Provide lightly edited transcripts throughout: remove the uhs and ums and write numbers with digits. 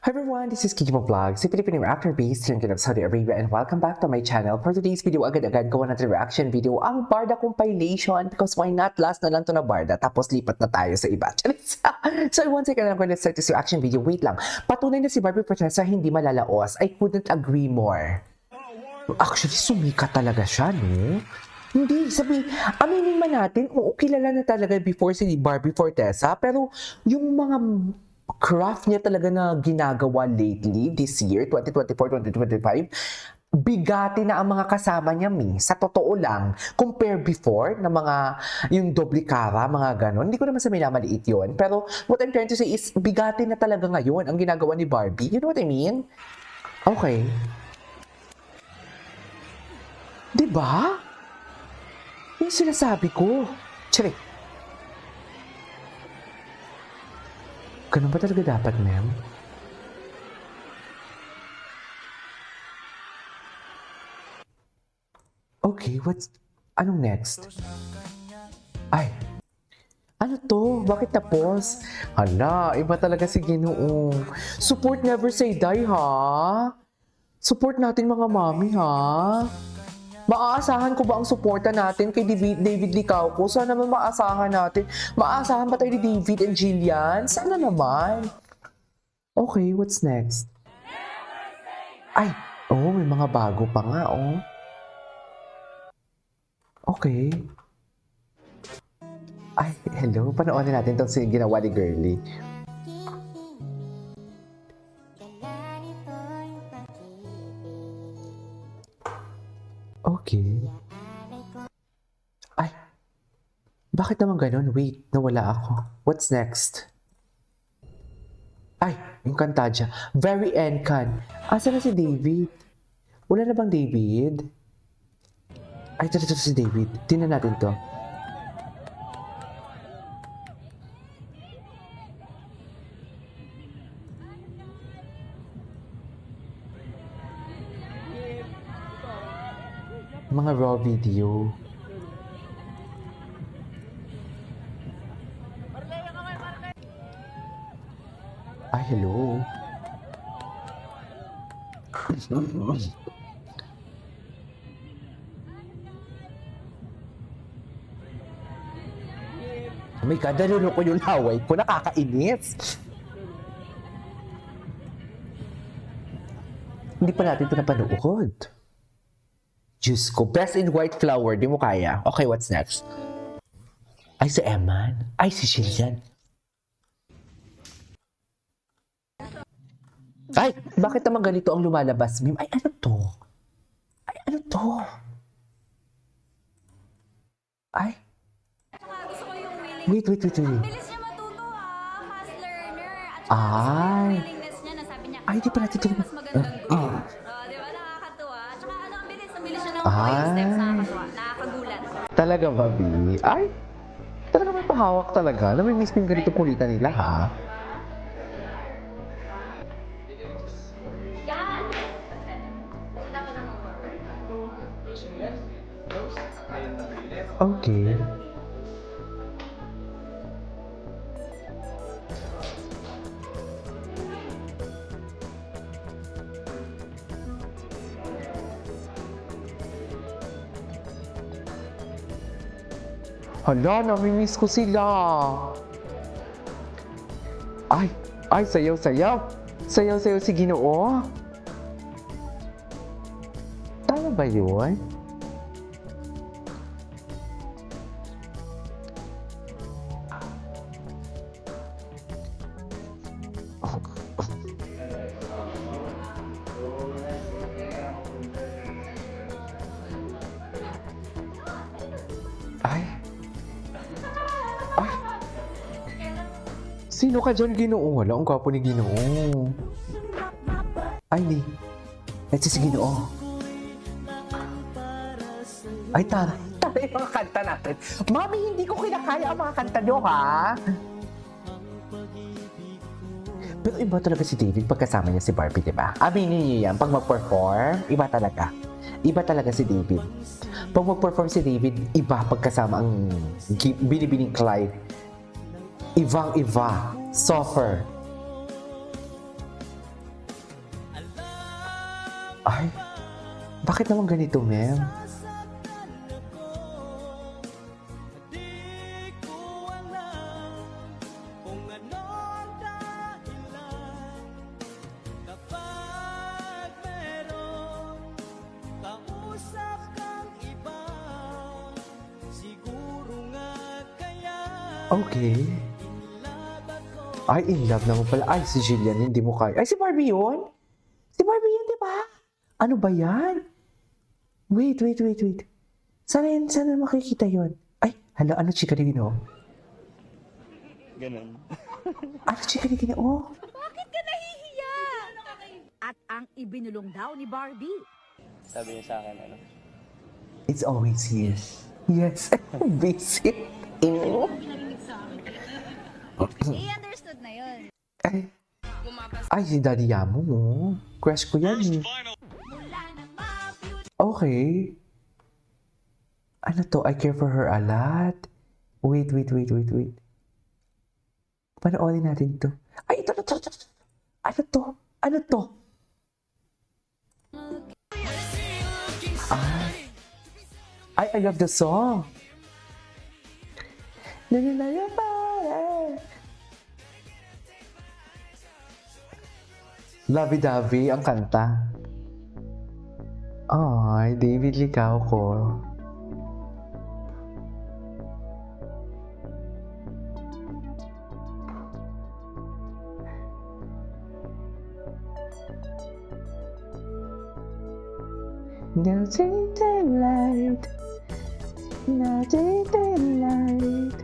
Hi everyone, this is Kikimo Vlog, si Filipino actor based in Saudi Arabia, and welcome back to my channel. For today's video, agad-agad gawa natin reaction video ang Barda compilation because why not? Last na lang to na Barda, tapos lipat na tayo sa iba. So once again, I'm going to start this reaction video. Wait lang, patunay na si Barbie Fortesa hindi malalaos. I couldn't agree more. Actually, sumikat talaga siya, no? Hindi, aminin man natin, oo, kilala na talaga before si Barbie Fortesa, pero yung mga craft niya talaga na ginagawa lately, this year, 2024-2025, bigati na ang mga kasama niya, sa totoo lang, compare before na mga, yung doble cara, mga ganon, hindi ko naman sa minamaliit yun, pero what I'm trying to say is, bigati na talaga ngayon ang ginagawa ni Barbie, you know what I mean? Okay. Diba? Yung sinasabi ko. Tsari. Ganun ba talaga dapat, ma'am? Okay, anong next? Ay, ano to? Bakit tapos? Hala, iba talaga si Ginoong. Support never say die, ha? Support natin mga mami, ha? Maaasahan ko ba ang suporta natin kay David Licauco? Sana naman maasahan natin. Maaasahan ba tayo ni David and Jillian? Sana naman. Okay, what's next? Ay, may mga bago pa nga, Okay. Ay, hello. Panoorin natin itong ginawa ni Girlie. Okay. Ay, bakit naman ganun? Wait, nawala ako. What's next? Ay, yung kanta dyan. Very end kan. Asa na si David? Wala na bang David? Ay, ito si David. Tingnan natin to. Mga raw video. Ay, hello. Oh my God, nalulun ko yung laway ko. Nakakainis. Hindi pa natin ito napanood. Diyos ko, best in white flower, di mo kaya. Okay, what's next? Ay, si Eman. Ay, si Jillian. Ay, bakit naman ganito ang lumalabas, Mim? Ay, ano to? Ay, ano to? Ay. Wait. Bilis niya matuto, fast learner. At saka Ay. willingness niya na sabi niya, Ay, di pa natin ito. mas magandang goal. Di ba, nakakatuwa. At saka ang bilis niya ng steps, nakakatuwa, nakakagulat. Talaga ba, Bi? Ay, talaga may pahawak talaga. Namimiss ko yung ganito kulitan nila, ha? Okay. Hala, namimiss ko sila. Ay, sayaw. Sayaw si Ginoo. Tama ba yun? Ay. Sino ka dyan, Ginoo? Wala, ang gwapo ni Ginoo. Ay, di. Ito si Ginoo. Ay, tara yung mga kanta natin. Mami, hindi ko kinakaya ang mga kanta nyo, ha? Pero iba talaga si David pagkasama niya si Barbie, di ba? Aminin niyo yan, pag mag-perform, iba talaga. Iba talaga si David. Pag mag-perform si David, iba pagkasama ang binibining Clyde. Ibang-iba. Softer. Ay, bakit naman ganito, ma'am? Okay. Ay, in love naman pala. Ay, si Jillian, hindi mo kaya. Ay, si Barbie yun? Si Barbie yun, di ba? Ano ba yan? Wait. Saan makikita yun? Ay, hala, ano chika ni Gino? Ganun. Ano chika ni Gino? Oh, Bakit ka nahihiya? At ang ibinulong daw ni Barbie. Sabi niya sa akin, ano? it's always here. Yes, visit. I-understood na yun. Ay, si Daddy Yamo mo. Crush ko yan. Okay. Ano to? I care for her a lot. Wait. Panoorin natin to. Ay, ito. Ano to? Ay, I love the song. Lovey-dovey ang kanta. Ay, David Licao ko. Now take the light.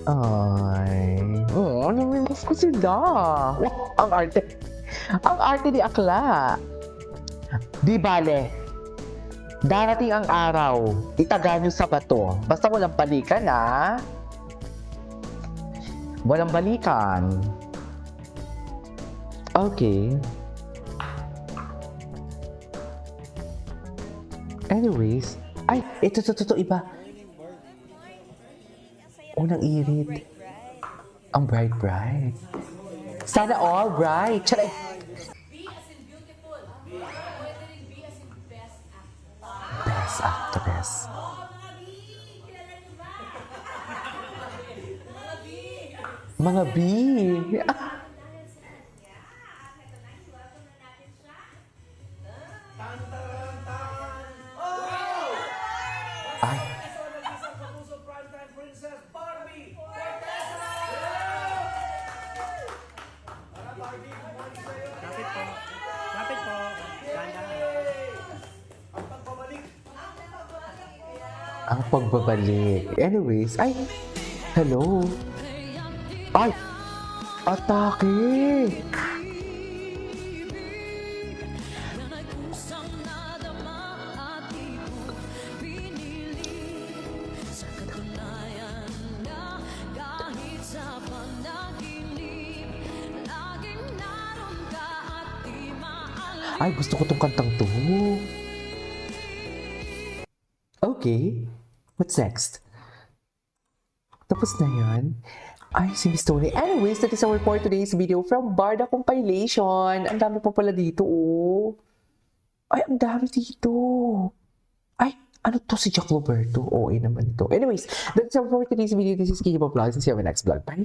Ay. Oh, namimiss ko sila. Ang arte. Ang arte ni Akla. Di bale. Darating ang araw. Itaga nyo sa bato. Basta walang balikan, ha? Walang balikan. Okay. Anyways. Ay, ito, iba. Unang irit. Ang bright. Sana all bright. Charay. Best actress. Mga B. Ay. Lapit po. Ang pagbabalik. Anyways, ay, hello. Ay, atake. Ay, gusto ko tong kantang to. Okay. What's next? Tapos na yan. Ay, si Miss Tony. Anyways, that is our for today's video from Barda Compilation. Ang dami pa pala dito, oh. Ay, ang dami dito. Ay, ano to si Jack Roberto? OA naman ito. Anyways, that's our for today's video. This is Kiki Vlogs and see you on my next vlog. Bye!